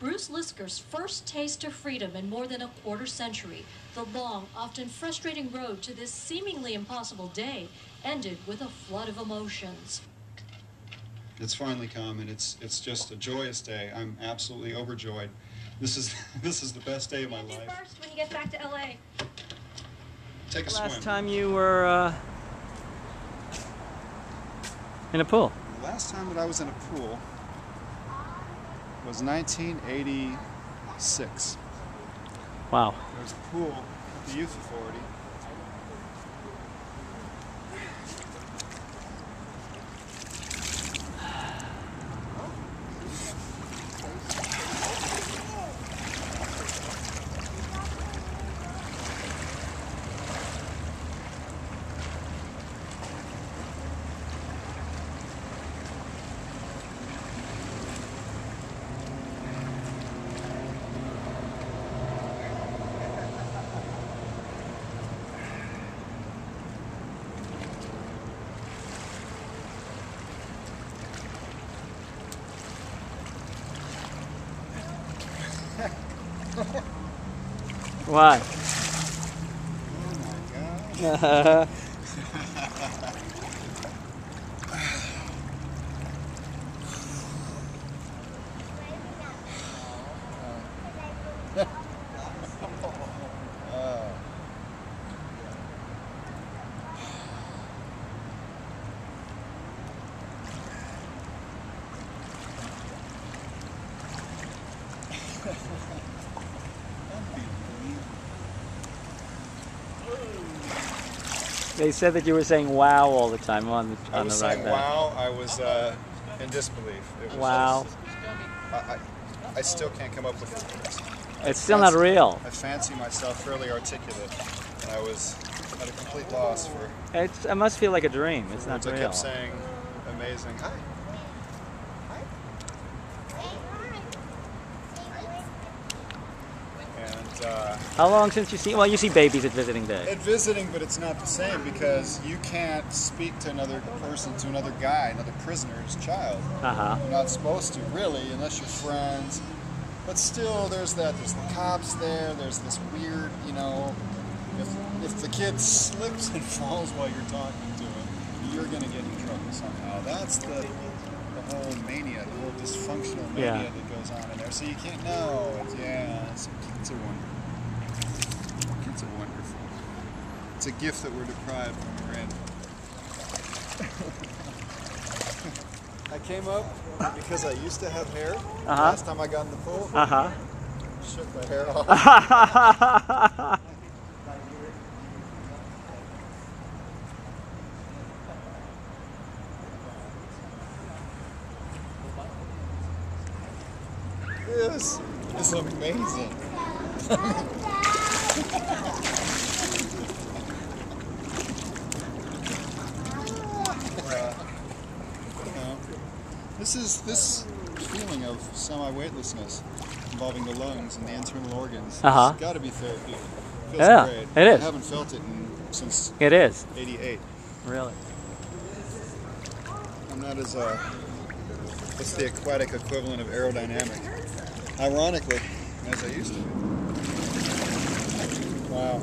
Bruce Lisker's first taste of freedom in more than a quarter century, the long, often frustrating road to this seemingly impossible day ended with a flood of emotions. It's finally come, and it's just a joyous day. I'm absolutely overjoyed. This is the best day of my life. First, when you get back to LA. Take a swim. Last time you were in a pool? The last time that I was in a pool was 1986. Wow. There was a pool at the Youth Authority. What? Oh my God. They said that you were saying "wow" all the time on the I was saying ride back. wow. I was in disbelief. It was Wow. I still can't come up with words. It's still not real. I fancy myself fairly articulate, and I was at a complete loss for. It must feel like a dream. It's not I real. kept saying, "Amazing." Hi. And How long since you see? Well, you see babies at visiting day. at visiting, but it's not the same because you can't speak to another person, to another guy, another prisoner's child. You're not supposed to, really, unless you're friends. But still, there's the cops there. There's this weird, if the kid slips and falls while you're talking to him, you're gonna get in trouble somehow. That's the whole mania, the whole dysfunctional mania that goes on in there. So you can't know. It's a wonder. It's a wonderful. It's a gift that we're deprived when we're in. I came up because I used to have hair. Last time I got in the pool, shook my hair off. This is amazing. This feeling of semi-weightlessness involving the lungs and the internal organs has got to be therapeutic. It feels great. It is. I haven't felt it since It is. '88. Really. I'm not as what's the aquatic equivalent of aerodynamic? Ironically, as I used to be. Wow.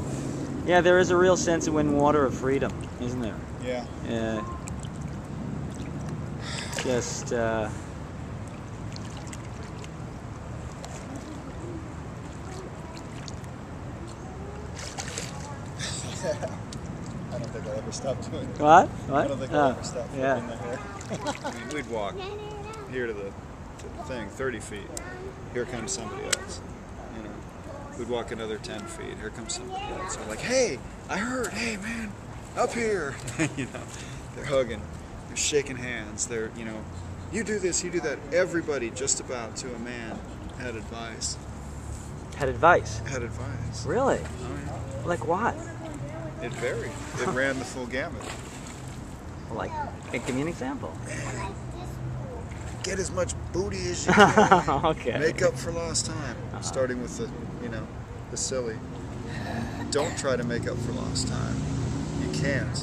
Yeah, there is a real sense of in water of freedom, isn't there? Yeah. Yeah. Just. I don't think I'll ever stop doing it. What? I don't think I'll ever stop flipping the hair. I mean, we'd walk here to the thing, 30 feet. Here comes somebody else. We'd walk another 10 feet. Here comes somebody else. We're like, hey, I heard. Hey, man, up here. They're hugging. They're shaking hands. They're, you do this, you do that. Everybody, just about to a man, had advice. Had advice? Had advice. Really? Oh, yeah. Like what? It varied. It ran the full gamut. Like, give me an example. Get as much booty as you can. Okay. Make up for lost time. Starting with the silly. Don't try to make up for lost time. You can't.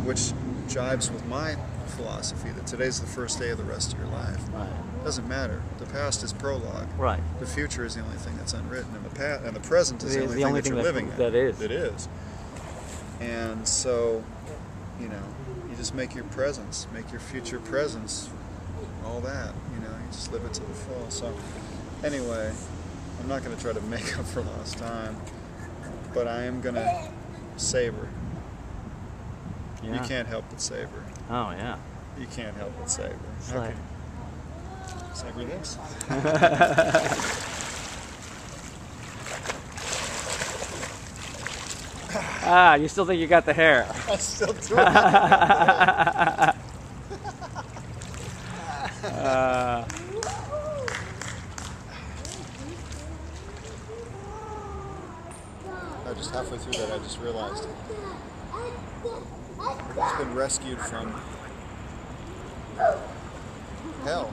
Which jives with my philosophy that today's the first day of the rest of your life. Right. Doesn't matter. The past is prologue. Right. The future is the only thing that's unwritten, and the present is the only thing that you're living in. That is. It is. And so, you know, you just make your presence, make your future presence, all that. You know, you just live it to the full. So, anyway, I'm not going to try to make up for lost time, but I am going to savor. Yeah. You can't help but savor. Oh, yeah. You can't help but savor. It's Okay. like... Savor this. Ah, you still think you got the hair? I still do. Just halfway through that, I just realized I've just been rescued from hell.